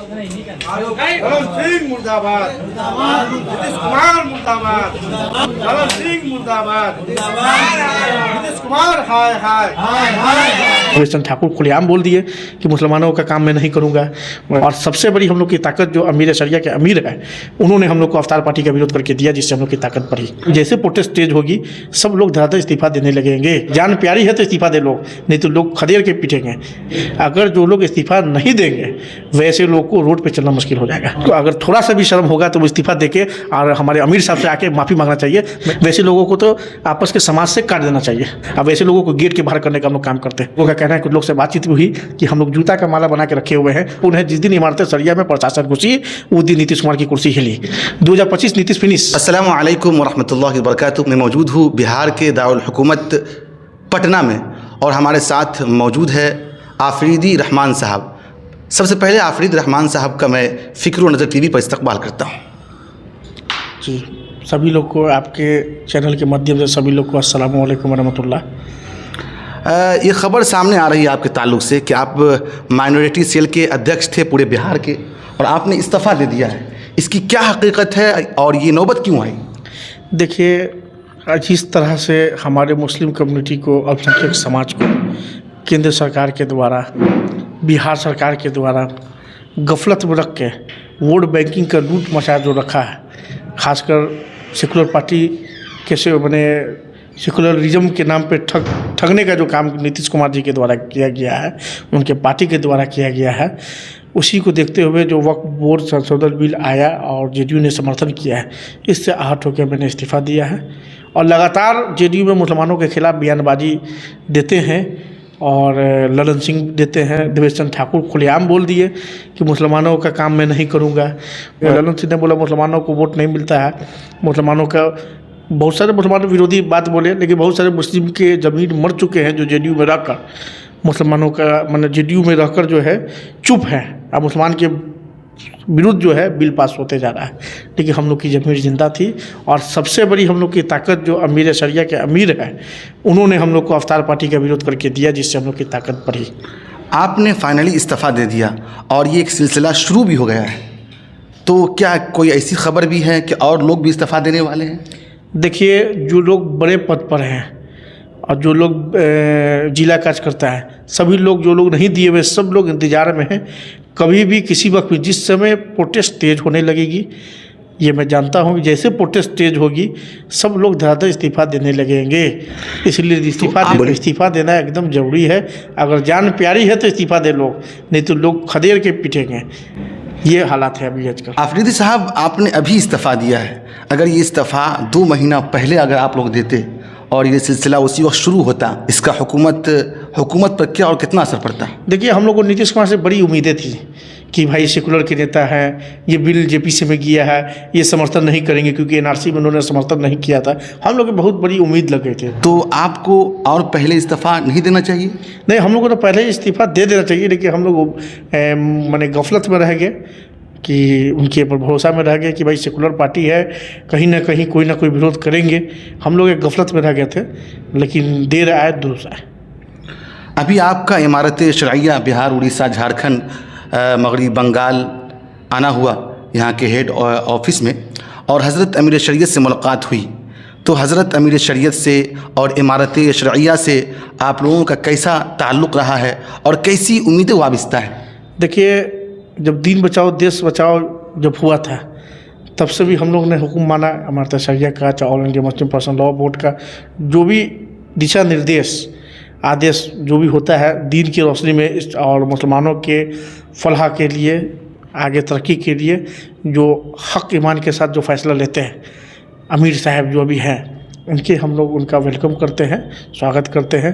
कलम सिंह मुर्दाबाद, नीतीश कुमार मुर्दाबाद, कलम सिंह मुर्दाबाद, नीतीश कुमार हाय हाय। देवेश ठाकुर खुलेआम बोल दिए कि मुसलमानों का काम मैं नहीं करूंगा। और सबसे बड़ी हम लोग की ताकत जो अमीर शरिया के अमीर है, उन्होंने हम लोग को अवतार पार्टी का विरोध करके दिया, जिससे हम लोग की ताकत बढ़ी। जैसे प्रोटेस्ट तेज होगी, सब लोग धड़ाधड़ इस्तीफा देने लगेंगे। जान प्यारी है तो इस्तीफा दे लो, नहीं तो लोग खदेड़ के पीटेंगे। अगर जो लोग इस्तीफा नहीं देंगे, वैसे लोग को रोड पे चलना मुश्किल हो जाएगा। तो अगर थोड़ा सा भी शर्म होगा तो वो इस्तीफा देके और हमारे अमीर साहब से आके माफ़ी मांगना चाहिए। वैसे लोगों को तो आपस के समाज से काट देना चाहिए। अब वैसे लोगों को गेट के बाहर करने का हम लोग काम करते हैं। लोगों का कहना है, कुछ लोग से बातचीत हुई कि हम लोग जूता का माला बना के रखे हुए हैं। उन्हें जिस दिन इमारत सरिया में प्रशासन घुसी, उस दिन नीतीश कुमार की कुर्सी हिली। 2025 नीतीश फिनिश। अस्सलामु अलैकुम वरहमतुल्लाहि वबरकातुहू। मैं मौजूद हूँ बिहार के दारुल हुकूमत पटना में और हमारे साथ मौजूद है आफरीदी रहमान साहब। सबसे पहले आफरीदी रहमान साहब का मैं फ़िक्र नज़र टीवी पर इस्तकबाल करता हूँ। जी, सभी लोग को आपके चैनल के माध्यम से सभी लोग को अस्सलाम वालेकुम वरहमतुल्लाह। ये ख़बर सामने आ रही है आपके ताल्लुक़ से कि आप माइनॉरिटी सेल के अध्यक्ष थे पूरे बिहार के और आपने इस्तीफ़ा दे दिया है। इसकी क्या हकीकत है और ये नौबत क्यों आई? देखिए, जिस तरह से हमारे मुस्लिम कम्युनिटी को, अल्पसंख्यक समाज को केंद्र सरकार के द्वारा, बिहार सरकार के द्वारा गफलत में रख के वोट बैंकिंग का लूट मचा जो रखा है, खासकर सेकुलर पार्टी कैसे बने सेकुलरिज्म के नाम पे ठगने का जो काम नीतीश कुमार जी के द्वारा किया गया है, उनके पार्टी के द्वारा किया गया है, उसी को देखते हुए जो वक्फ बोर्ड संशोधन बिल आया और जेडीयू ने समर्थन किया है, इससे आहत होकर मैंने इस्तीफ़ा दिया है। और लगातार जेडीयू में मुसलमानों के खिलाफ बयानबाजी देते हैं और ललन सिंह देते हैं। देवेश ठाकुर खुलेआम बोल दिए कि मुसलमानों का काम मैं नहीं करूंगा। ललन सिंह ने बोला मुसलमानों को वोट नहीं मिलता है, मुसलमानों का बहुत सारे मुसलमान विरोधी बात बोले, लेकिन बहुत सारे मुस्लिम के ज़मीन मर चुके हैं जो जेडीयू में रहकर मुसलमानों का मतलब जेडीयू में रहकर जो है चुप है। अब मुसलमान के विरुद्ध जो है बिल पास होते जा रहा है, लेकिन हम लोग की ज़मीर जिंदा थी। और सबसे बड़ी हम लोग की ताकत जो अमीर शरिया के अमीर है, उन्होंने हम लोग को अवतार पार्टी का विरोध करके दिया, जिससे हम लोग की ताकत बढ़ी। आपने फाइनली इस्तीफ़ा दे दिया और ये एक सिलसिला शुरू भी हो गया है, तो क्या कोई ऐसी खबर भी है कि और लोग भी इस्तीफ़ा देने वाले हैं? देखिए, जो लोग बड़े पद पर हैं और जो लोग जिला काज करता है, सभी लोग, जो लोग नहीं दिए हुए, सब लोग इंतज़ार में हैं। कभी भी किसी वक्त भी जिस समय प्रोटेस्ट तेज होने लगेगी, ये मैं जानता हूँ कि जैसे प्रोटेस्ट तेज होगी, सब लोग धड़ाधड़ इस्तीफा देने लगेंगे। इसलिए इस्तीफा देना एकदम ज़रूरी है। अगर जान प्यारी है तो इस्तीफा दे लो, नहीं तो लोग खदेड़ के पीटेंगे। ये हालात है अभी आजकल। आफरीदी साहब, आपने अभी इस्तीफ़ा दिया है। अगर ये इस्तीफ़ा 2 महीना पहले अगर आप लोग देते और ये सिलसिला उसी वक्त शुरू होता, इसका हुकूमत पर क्या और कितना असर पड़ता? देखिए, हम लोग को नीतीश कुमार से बड़ी उम्मीदें थी कि भाई सेकुलर के नेता हैं, ये बिल जेपीसी में गया है, ये समर्थन नहीं करेंगे क्योंकि एनआरसी में उन्होंने समर्थन नहीं किया था। हम लोग को बहुत बड़ी उम्मीद लगे थे। तो आपको और पहले इस्तीफ़ा नहीं देना चाहिए? नहीं, हम लोग को तो पहले ही इस्तीफ़ा दे देना चाहिए, लेकिन हम लोग मैंने गफलत में रह गए कि उनके ऊपर भरोसा में रह गए कि भाई सेकुलर पार्टी है, कहीं ना कहीं कोई ना कोई विरोध करेंगे। हम लोग एक गफलत में रह गए थे, लेकिन देर आए दुरुस्त आए। अभी आपका इमारत शरइया बिहार, उड़ीसा, झारखंड, मगरबी बंगाल आना हुआ यहाँ के हेड ऑफिस में, और हज़रत अमीर शरीयत से मुलाकात हुई। तो हज़रत अमीर शरीयत से और इमारत शरइया से आप लोगों का कैसा ताल्लुक़ रहा है और कैसी उम्मीदें वाबस्ता है? देखिए, जब दीन बचाओ देश बचाओ जब हुआ था, तब से भी हम लोग ने हुक्म माना इमारत शरिया का, चाहे all India Muslim personal law board का, जो भी दिशा निर्देश आदेश जो भी होता है दीन की रोशनी में और मुसलमानों के फलाह के लिए, आगे तरक्की के लिए, जो हक ईमान के साथ जो फैसला लेते हैं अमीर साहब जो भी हैं, उनके हम लोग उनका वेलकम करते हैं, स्वागत करते हैं।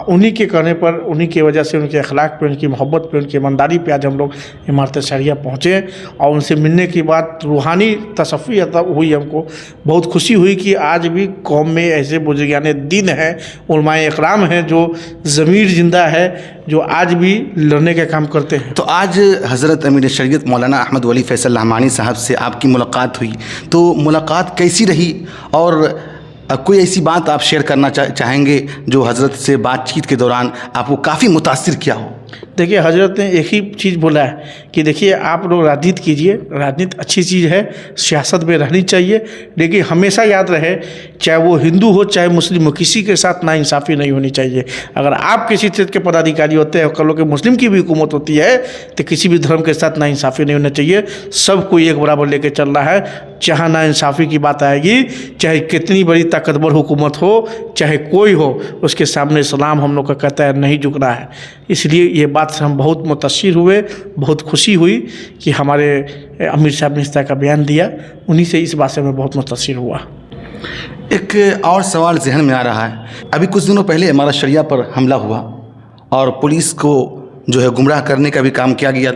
उन्हीं के कहने पर, उन्हीं की वजह से, उनके अखलाक पे, उनकी मोहब्बत पे, उनकी ईमानदारी पे आज हम लोग इमारत शरिया पहुँचे। और उनसे मिलने की बात रूहानी तसफ़ी हुई, हमको बहुत खुशी हुई कि आज भी कौम में ऐसे बुजुर्गाने दीन हैं, उलमाए इकराम हैं, जो ज़मीर ज़िंदा है, जो आज भी लड़ने का काम करते हैं। तो आज हज़रत अमीर शरीयत मौलाना अहमद वली फैसल रहमानी साहब से आपकी मुलाकात हुई, तो मुलाकात कैसी रही और कोई ऐसी बात आप शेयर करना चाहेंगे जो हज़रत से बातचीत के दौरान आपको काफ़ी मुतासिर किया हो? देखिए, हजरत ने एक ही चीज़ बोला है कि देखिए आप लोग राजनीति कीजिए, राजनीति अच्छी चीज़ है, सियासत में रहनी चाहिए, लेकिन हमेशा याद रहे चाहे वो हिंदू हो चाहे मुस्लिम हो, किसी के साथ नाइंसाफ़ी नहीं होनी चाहिए। अगर आप किसी क्षेत्र के पदाधिकारी होते हैं, कल के मुस्लिम की भी हुकूमत होती है, तो किसी भी धर्म के साथ नाइंसाफ़ी नहीं होना चाहिए। सबको एक बराबर लेके चल रहा है। जहाँ नाइंसाफ़ी की बात आएगी, चाहे कितनी बड़ी ताकतवर हुकूमत हो, चाहे कोई हो, उसके सामने इस्लाम हम लोग का कहता है नहीं झुकना है। इसलिए ये बात से हम बहुत मुतासिर हुए, बहुत खुशी हुई कि हमारे अमीर साहब ने इस तरह का बयान दिया। उन्हीं से इस बात से मैं बहुत मुतासिर हुआ। एक और सवाल जहन में आ रहा है, अभी कुछ दिनों पहले इमारत शरिया पर हमला हुआ और पुलिस को जो है गुमराह करने का भी काम किया गया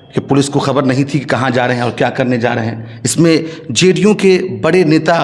कि पुलिस को खबर नहीं थी कि कहाँ जा रहे हैं और क्या करने जा रहे हैं। इसमें जेडीयू के बड़े नेता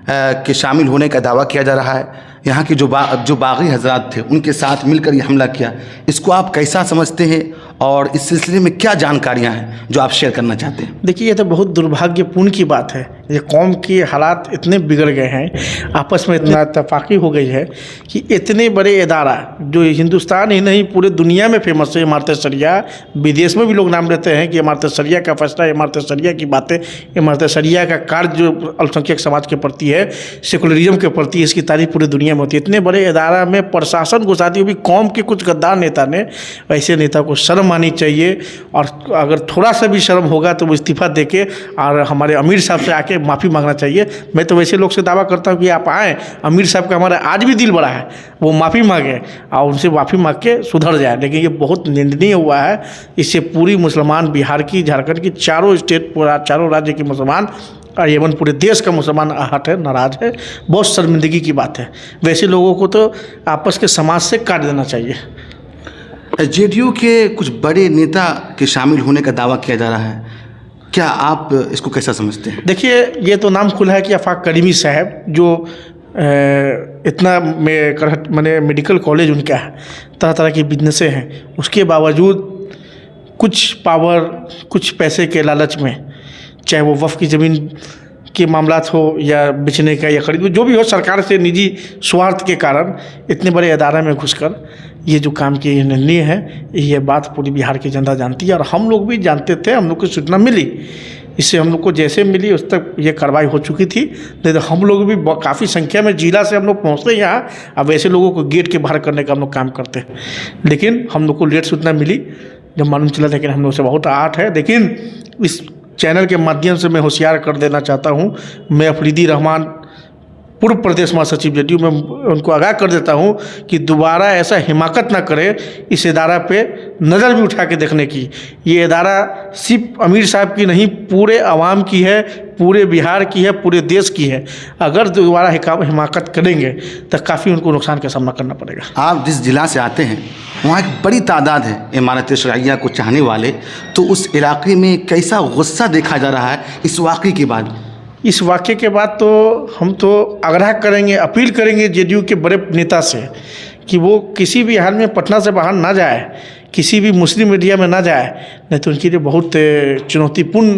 के शामिल होने का दावा किया जा रहा है। यहाँ के जो बागी हजरात थे उनके साथ मिलकर ये हमला किया, इसको आप कैसा समझते हैं और इस सिलसिले में क्या जानकारियाँ हैं जो आप शेयर करना चाहते हैं? देखिए, ये तो बहुत दुर्भाग्यपूर्ण की बात है। ये कौम के हालात इतने बिगड़ गए हैं, आपस में इतना इत्तेफाकी हो गई है कि इतने बड़े इदारा जो हिंदुस्तान ही नहीं पूरे दुनिया में फेमस है, इमारत शरिया, विदेश में भी लोग नाम लेते हैं कि इमारत शरिया का फैसला, इमारत शरिया की बातें, इमारत शरिया का कार्य जो अल्पसंख्यक समाज के प्रति है, सेकुलरिज्म के प्रति, इसकी तारीफ पूरी दुनिया में होती है। इतने बड़े इदारा में प्रशासन घुसाती हुई कौम के कुछ गद्दार नेता ने, ऐसे नेता को शर्म आनी चाहिए और अगर थोड़ा सा भी शर्म होगा तो वो इस्तीफा देके और हमारे अमीर साहब से आके माफ़ी मांगना चाहिए। मैं तो वैसे लोग से दावा करता हूँ कि आप आएँ, अमीर साहब का हमारा आज भी दिल बड़ा है, वो माफ़ी मांगे और उनसे माफ़ी मांग के सुधर जाए। लेकिन ये बहुत निंदनीय हुआ है। इससे पूरी मुसलमान, बिहार की, झारखंड की, चारों स्टेट, पूरा चारों राज्य के मुसलमान और एवं पूरे देश का मुसलमान आहत है, नाराज़ है। बहुत शर्मिंदगी की बात है। वैसे लोगों को तो आपस के समाज से काट देना चाहिए। जेडीयू के कुछ बड़े नेता के शामिल होने का दावा किया जा रहा है, क्या आप इसको कैसा समझते हैं? देखिए, ये तो नाम खुला है कि आफाक करीमी साहब जो इतना मैंने मेडिकल कॉलेज उनका है, तरह तरह की बिजनेसें हैं, उसके बावजूद कुछ पावर, कुछ पैसे के लालच में, चाहे वो वफ़ की ज़मीन के मामलात हो या बेचने का या खरीद, जो भी हो, सरकार से निजी स्वार्थ के कारण इतने बड़े अदारा में घुसकर ये जो काम किए निर्णय है, ये बात पूरी बिहार की जनता जानती है और हम लोग भी जानते थे। हम लोग को सूचना मिली, इससे हम लोग को जैसे मिली उस तक ये कार्रवाई हो चुकी थी। नहीं तो हम लोग भी काफ़ी संख्या में जिला से हम लोग पहुँचते हैं यहाँ, अब ऐसे लोगों को गेट के बाहर करने का हम लोग काम करते हैं। लेकिन हम लोग को लेट सूचना मिली जब मालूम चला, लेकिन हम लोग से बहुत आहत है। लेकिन इस चैनल के माध्यम से मैं होशियार कर देना चाहता हूँ, मैं अफरीदी रहमान, पूर्व प्रदेश महासचिव जेडीयू में, उनको आगाह कर देता हूँ कि दोबारा ऐसा हिमाकत ना करे इस इदारा पे नज़र भी उठा के देखने की। ये इदारा सिर्फ अमीर साहब की नहीं, पूरे आवाम की है, पूरे बिहार की है, पूरे देश की है। अगर दोबारा हिमाकत करेंगे तो काफ़ी उनको नुकसान का सामना करना पड़ेगा। आप जिस जिला से आते हैं वहाँ एक बड़ी तादाद है इमारत शरिया को चाहने वाले, तो उस इलाके में कैसा गुस्सा देखा जा रहा है इस वाक़े के बाद? इस वाक़े के बाद तो हम तो आग्रह करेंगे, अपील करेंगे जेडीयू के बड़े नेता से कि वो किसी भी हाल में पटना से बाहर ना जाए, किसी भी मुस्लिम एरिया में ना जाए, नहीं तो उनके लिए बहुत चुनौतीपूर्ण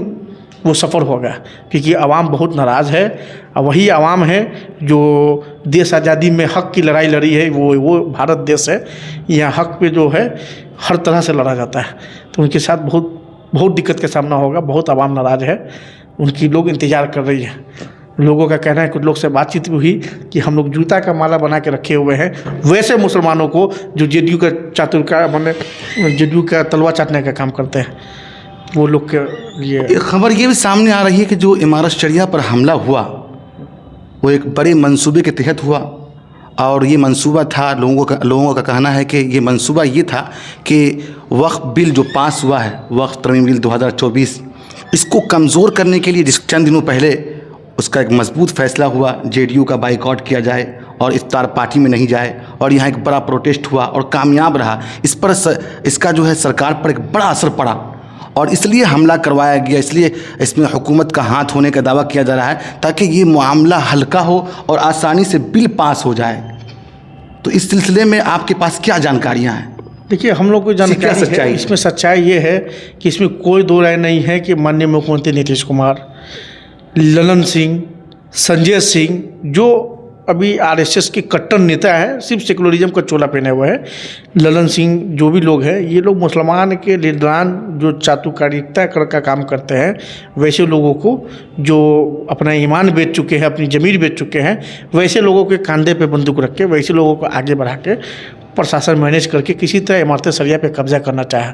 वो सफ़र होगा। क्योंकि आवाम बहुत नाराज़ है और वही आवाम है जो देश आज़ादी में हक़ की लड़ाई लड़ी है। वो भारत देश है, यहाँ हक़ पे जो है हर तरह से लड़ा जाता है। तो उनके साथ बहुत दिक्कत का सामना होगा। बहुत आवाम नाराज़ है, उनकी लोग इंतज़ार कर रही है। लोगों का कहना है, कुछ लोग से बातचीत हुई कि हम लोग जूता का माला बना के रखे हुए हैं वैसे मुसलमानों को जो जेडीयू का जेडीयू का तलवा चाटने का काम करते हैं, वो लोग के लिए। एक खबर ये भी सामने आ रही है कि जो इमारत शरिया पर हमला हुआ वो एक बड़े मंसूबे के तहत हुआ और ये मंसूबा था, लोगों का कहना है कि ये मंसूबा ये था कि वक्फ बिल जो पास हुआ है, वक्फ तरमीम बिल 2024, इसको कमज़ोर करने के लिए जिस चंद दिनों पहले उसका एक मजबूत फैसला हुआ, जेडीयू का बाइकआउट किया जाए और इफ्तार पार्टी में नहीं जाए, और यहाँ एक बड़ा प्रोटेस्ट हुआ और कामयाब रहा। इस पर इसका जो है सरकार पर एक बड़ा असर पड़ा और इसलिए हमला करवाया गया। इसलिए इसमें हुकूमत का हाथ होने का दावा किया जा रहा है ताकि ये मामला हल्का हो और आसानी से बिल पास हो जाए। तो इस सिलसिले में आपके पास क्या जानकारियाँ हैं? देखिए, हम लोग को जानकारी है, इसमें सच्चाई ये है कि इसमें कोई दो राय नहीं है कि माननीय मुख्यमंत्री नीतीश कुमार, ललन सिंह, संजय सिंह, जो अभी आरएसएस के कट्टर नेता है, सिर्फ सेकुलरिज्म का चोला पहने हुए हैं। ललन सिंह जो भी लोग हैं, ये लोग मुसलमान के लीडरान जो चातुकारिता का काम करते हैं, वैसे लोगों को जो अपना ईमान बेच चुके हैं, अपनी ज़मीर बेच चुके हैं, वैसे लोगों के कंधे पे बंदूक रख के, वैसे लोगों को आगे बढ़ा के प्रशासन मैनेज करके किसी तरह इमारत सरिया पे कब्जा करना चाहा।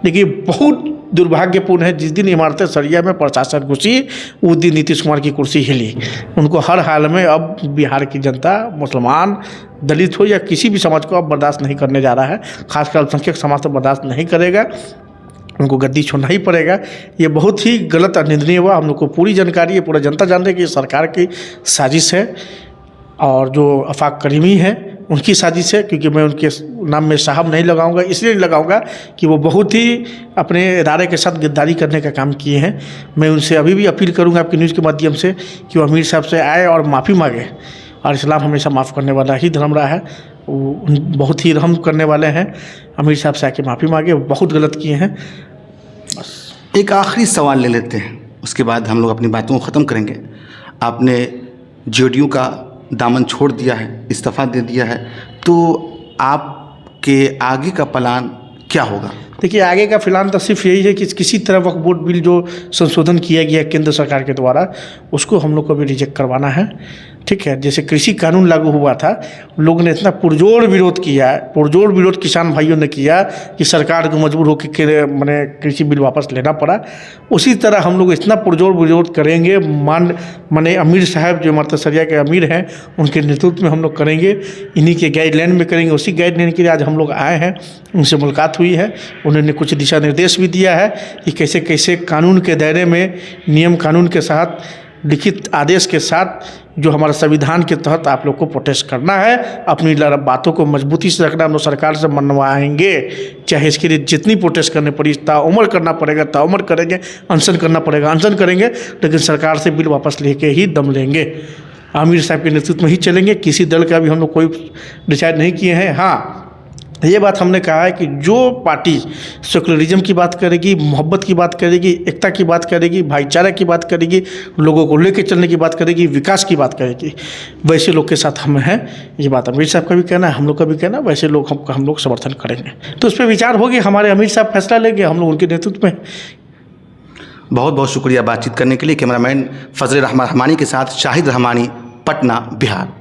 लेकिन बहुत दुर्भाग्यपूर्ण है, जिस दिन इमारत सरिया में प्रशासन घुसी उस दिन नीतीश कुमार की कुर्सी हिली। उनको हर हाल में अब बिहार की जनता, मुसलमान, दलित हो या किसी भी समाज को अब बर्दाश्त नहीं करने जा रहा है। खासकर अल्पसंख्यक समाज तो बर्दाश्त नहीं करेगा, उनको गद्दी छोड़ना ही पड़ेगा। ये बहुत ही गलत और निंदनीय हुआ। हम लोग को पूरी जानकारी है, पूरा जनता जान रही है कि ये सरकार की साजिश है और जो आफाक करीमी है उनकी साजिश है। क्योंकि मैं उनके नाम में साहब नहीं लगाऊंगा, इसलिए लगाऊंगा कि वो बहुत ही अपने इदारे के साथ गद्दारी करने का काम किए हैं। मैं उनसे अभी भी अपील करूंगा आपकी न्यूज़ के माध्यम से कि वो अमीर साहब से आए और माफ़ी मांगे। और इस्लाम हमेशा माफ़ करने वाला ही धर्म रहा है, वो बहुत ही रहम करने वाले हैं। अमीर साहब से आके माफ़ी मांगे, बहुत गलत किए हैं। एक आखिरी सवाल ले लेते हैं, उसके बाद हम लोग अपनी बातों को ख़त्म करेंगे। आपने जेडीयू का दामन छोड़ दिया है, इस्तीफा दे दिया है, तो आपके आगे का प्लान क्या होगा? देखिए, आगे का फिलहाल तो सिर्फ यही है कि किसी तरह वक्फ बोर्ड बिल जो संशोधन किया गया केंद्र सरकार के द्वारा, उसको हम लोग को भी रिजेक्ट करवाना है। ठीक है, जैसे कृषि कानून लागू हुआ था, लोगों ने इतना पुरजोर विरोध किया, पुरजोर विरोध किसान भाइयों ने किया कि सरकार को मजबूर होकर मैंने कृषि बिल वापस लेना पड़ा। उसी तरह हम लोग इतना पुरजोर विरोध करेंगे, माने अमीर साहब जो इमारत सरिया के अमीर हैं, उनके नेतृत्व में हम लोग करेंगे, इन्हीं के गाइडलाइन में करेंगे। उसी गाइडलाइन के लिए आज हम लोग आए हैं, उनसे मुलाकात हुई है। उन्होंने कुछ दिशा निर्देश भी दिया है कि कैसे कैसे कानून के दायरे में, नियम कानून के साथ, लिखित आदेश के साथ, जो हमारा संविधान के तहत आप लोग को प्रोटेस्ट करना है, अपनी बातों को मजबूती से रखना। हम लोग सरकार से मनवाएंगे, चाहे इसके लिए जितनी प्रोटेस्ट करनी पड़ी, ताउम्र करना पड़ेगा, ताउम्र करेंगे, अनशन करना पड़ेगा, अनशन करेंगे, लेकिन सरकार से बिल वापस लेके ही दम लेंगे। आमिर साहब के नेतृत्व में ही चलेंगे, किसी दल का भी हम लोग कोई डिसाइड नहीं किए हैं। हाँ, ये बात हमने कहा है कि जो पार्टी सेकुलरिज्म की बात करेगी, मोहब्बत की बात करेगी, एकता की बात करेगी, भाईचारा की बात करेगी, लोगों को लेकर चलने की बात करेगी, विकास की बात करेगी, वैसे लोग के साथ हम हैं। ये बात अमीर साहब का भी कहना है, हम लोग का भी कहना है, वैसे लोग हम लोग समर्थन करेंगे। तो उस पर विचार होगी, हमारे अमीर साहब फैसला लेंगे, हम लोग उनके नेतृत्व में। बहुत बहुत शुक्रिया बातचीत करने के लिए। कैमरामैन फजल रहमानी के साथ शाहिद रहमानी, पटना, बिहार।